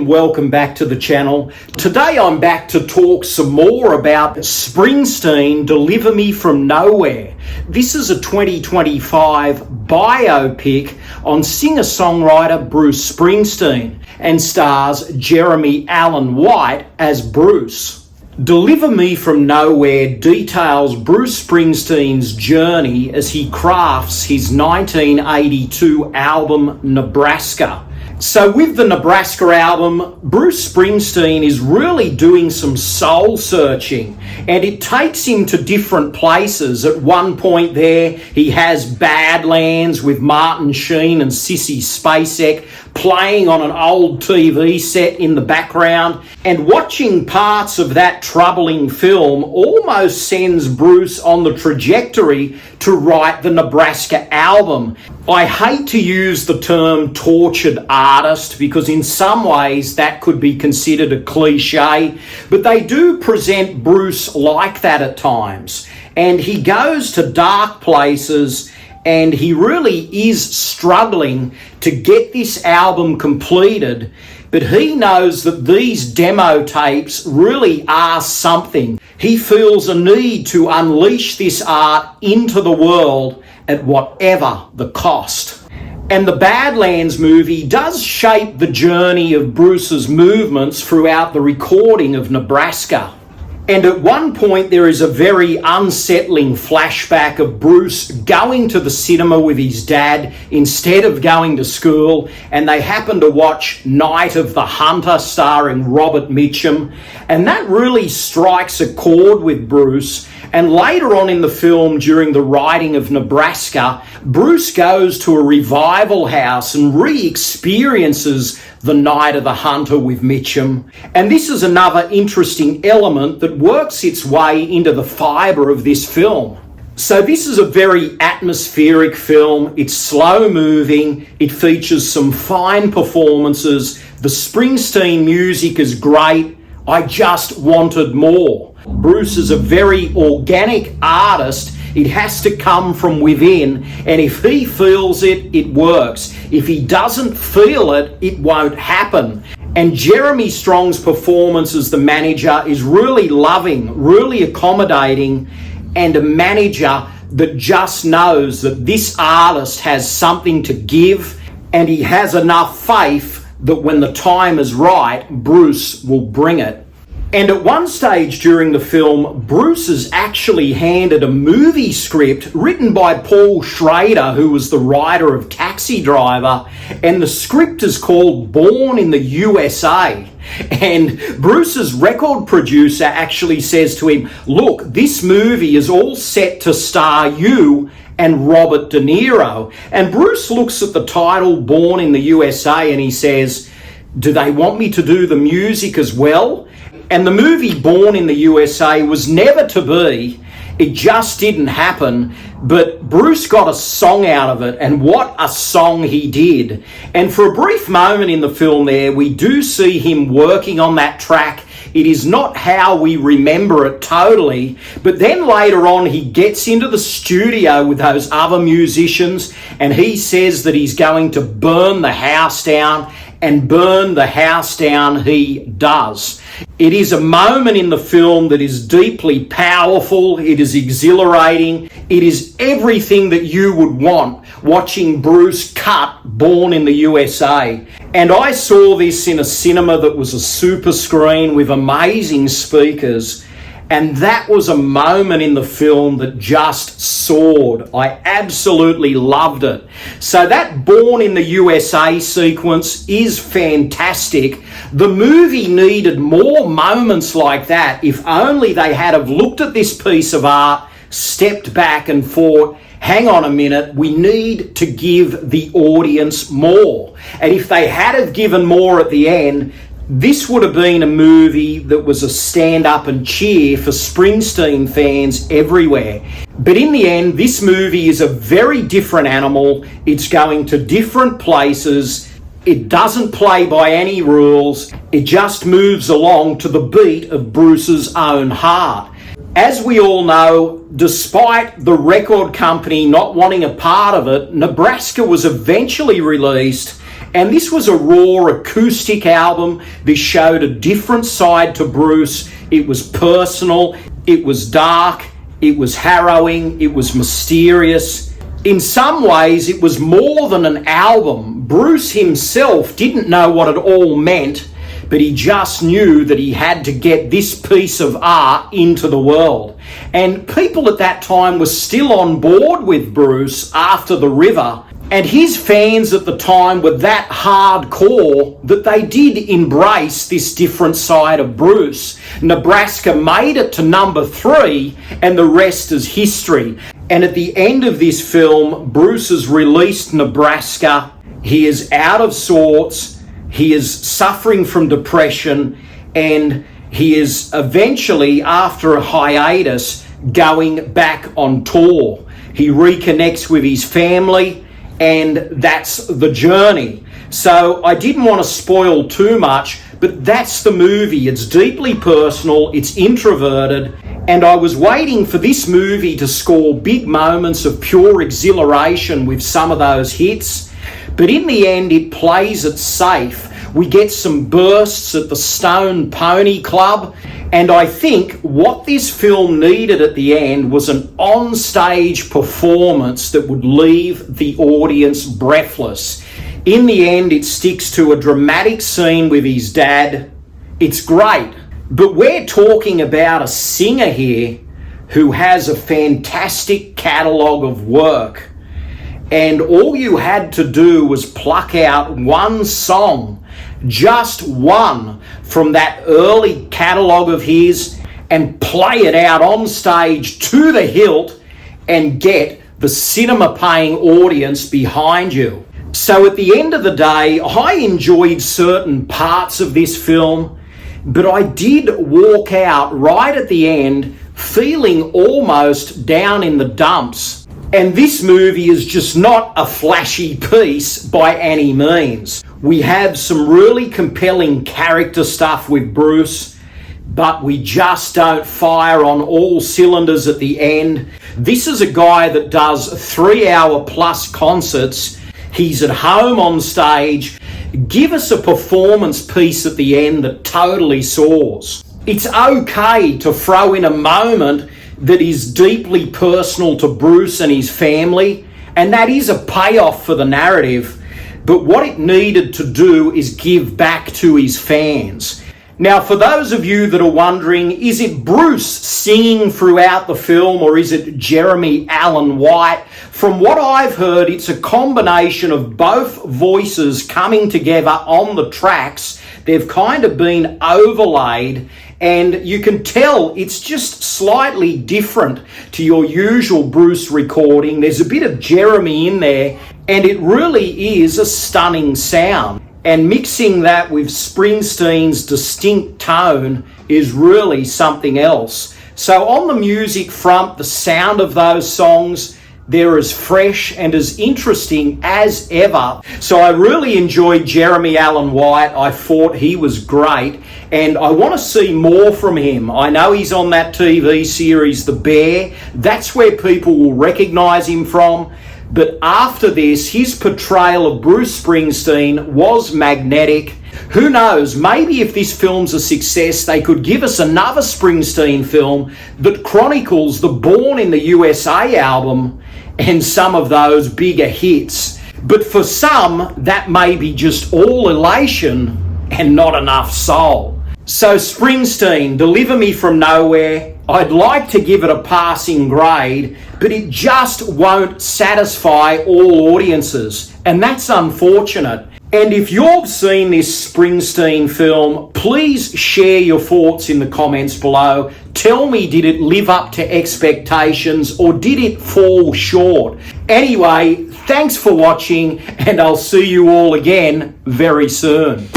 welcome back to the channel. Today I'm back to talk some more about Springsteen, Deliver Me From Nowhere. This is a 2025 biopic on singer-songwriter Bruce Springsteen and stars Jeremy Allen White as Bruce. Deliver Me From Nowhere details Bruce Springsteen's journey as he crafts his 1982 album Nebraska. So with the Nebraska album, Bruce Springsteen is really doing some soul searching, and it takes him to different places. At one point there, he has Badlands with Martin Sheen and Sissy Spacek playing on an old TV set in the background, and watching parts of that troubling film almost sends Bruce on the trajectory to write the Nebraska album. I hate to use the term tortured artist because in some ways that could be considered a cliche, but they do present Bruce like that at times. And he goes to dark places and he really is struggling to get this album completed, but he knows that these demo tapes really are something. He feels a need to unleash this art into the world at whatever the cost. And the Badlands movie does shape the journey of Bruce's movements throughout the recording of Nebraska. And at one point there is a very unsettling flashback of Bruce going to the cinema with his dad instead of going to school, and they happen to watch Night of the Hunter starring Robert Mitchum, and that really strikes a chord with Bruce. And later on in the film, during the writing of Nebraska, Bruce goes to a revival house and re-experiences the Night of the Hunter with Mitchum. And this is another interesting element that works its way into the fibre of this film. So this is a very atmospheric film. It's slow moving. It features some fine performances. The Springsteen music is great. I just wanted more. Bruce is a very organic artist. It has to come from within, and if he feels it, it works. If he doesn't feel it, it won't happen. And Jeremy Strong's performance as the manager is really loving, really accommodating, and a manager that just knows that this artist has something to give, and he has enough faith that when the time is right, Bruce will bring it. And at one stage during the film, Bruce is actually handed a movie script written by Paul Schrader, who was the writer of Taxi Driver, and the script is called Born in the USA. And Bruce's record producer actually says to him, look, this movie is all set to star you and Robert De Niro. And Bruce looks at the title Born in the USA and he says, do they want me to do the music as well? And the movie Born in the USA was never to be. It just didn't happen. But Bruce got a song out of it, and what a song he did. And for a brief moment in the film there, we do see him working on that track. It is not how we remember it totally, but then later on he gets into the studio with those other musicians and he says that he's going to burn the house down, and burn the house down he does. It is a moment in the film that is deeply powerful, it is exhilarating, it is everything that you would want watching Bruce cut Born in the USA. And I saw this in a cinema that was a super screen with amazing speakers, and that was a moment in the film that just soared. I absolutely loved it. So that Born in the USA sequence is fantastic. The movie needed more moments like that. If only they had have looked at this piece of art, stepped back and thought, hang on a minute, we need to give the audience more. And if they had have given more at the end, this would have been a movie that was a stand up and cheer for Springsteen fans everywhere. But in the end, this movie is a very different animal. It's going to different places. It doesn't play by any rules. It just moves along to the beat of Bruce's own heart. As we all know, despite the record company not wanting a part of it, Nebraska was eventually released, And this was a raw acoustic album. This showed a different side to Bruce. It was personal, it was dark, it was harrowing, it was mysterious. In some ways, it was more than an album. Bruce himself didn't know what it all meant, but he just knew that he had to get this piece of art into the world. And people at that time were still on board with Bruce after The River, and his fans at the time were that hardcore that they did embrace this different side of Bruce. Nebraska made it to number 3, and the rest is history. And at the end of this film, Bruce has released Nebraska. He is out of sorts. He is suffering from depression, and he is eventually, after a hiatus, going back on tour. He reconnects with his family, and that's the journey. So I didn't want to spoil too much, but that's the movie. It's deeply personal, it's introverted, and I was waiting for this movie to score big moments of pure exhilaration with some of those hits, but in the end it plays it safe. We get some bursts at the Stone Pony Club, and I think what this film needed at the end was an on-stage performance that would leave the audience breathless. In the end, it sticks to a dramatic scene with his dad. It's great, but we're talking about a singer here who has a fantastic catalogue of work, and all you had to do was pluck out one song, just one, from that early catalogue of his and play it out on stage to the hilt and get the cinema-paying audience behind you. So at the end of the day, I enjoyed certain parts of this film, but I did walk out right at the end feeling almost down in the dumps. And this movie is just not a flashy piece by any means. We have some really compelling character stuff with Bruce, but we just don't fire on all cylinders at the end. This is a guy that does 3-hour plus concerts. He's at home on stage. Give us a performance piece at the end that totally soars. It's okay to throw in a moment that is deeply personal to Bruce and his family, and that is a payoff for the narrative. But what it needed to do is give back to his fans. Now, for those of you that are wondering, is it Bruce singing throughout the film or is it Jeremy Allen White? From what I've heard, it's a combination of both voices coming together on the tracks. They've kind of been overlaid, and you can tell it's just slightly different to your usual Bruce recording. There's a bit of Jeremy in there, and it really is a stunning sound. And mixing that with Springsteen's distinct tone is really something else. So on the music front, the sound of those songs, they're as fresh and as interesting as ever. So I really enjoyed Jeremy Allen White. I thought he was great, and I want to see more from him. I know he's on that TV series, The Bear. That's where people will recognise him from. But after this, his portrayal of Bruce Springsteen was magnetic. Who knows, maybe if this film's a success, they could give us another Springsteen film that chronicles the Born in the USA album and some of those bigger hits. But for some, that may be just all elation and not enough soul. So Springsteen, Deliver Me From Nowhere, I'd like to give it a passing grade, but it just won't satisfy all audiences, and that's unfortunate. And if you've seen this Springsteen film, please share your thoughts in the comments below. Tell me, did it live up to expectations or did it fall short? Anyway, thanks for watching, and I'll see you all again very soon.